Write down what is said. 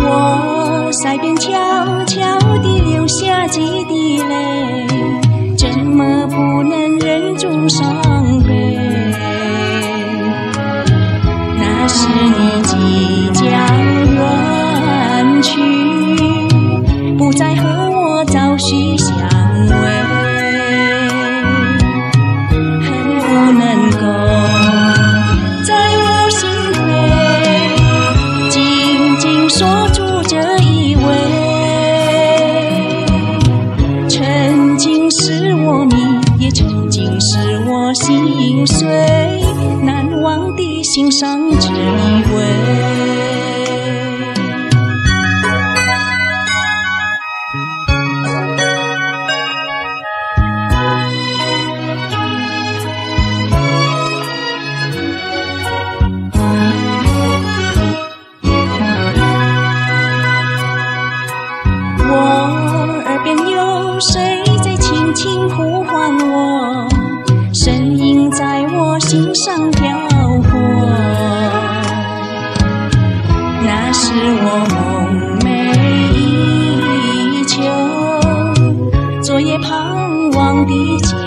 我腮边悄悄地流下几滴泪，怎么不能忍住伤悲？那是你即将远去，不再和我朝夕相偎，恨不能够在我心扉紧紧锁住这一位。曾经是我迷，也曾经是我心碎，难忘的心上只一位。我耳边有谁在轻轻呼唤我，声音在我心上飘过。那是我梦寐以求，昨夜盼望的家。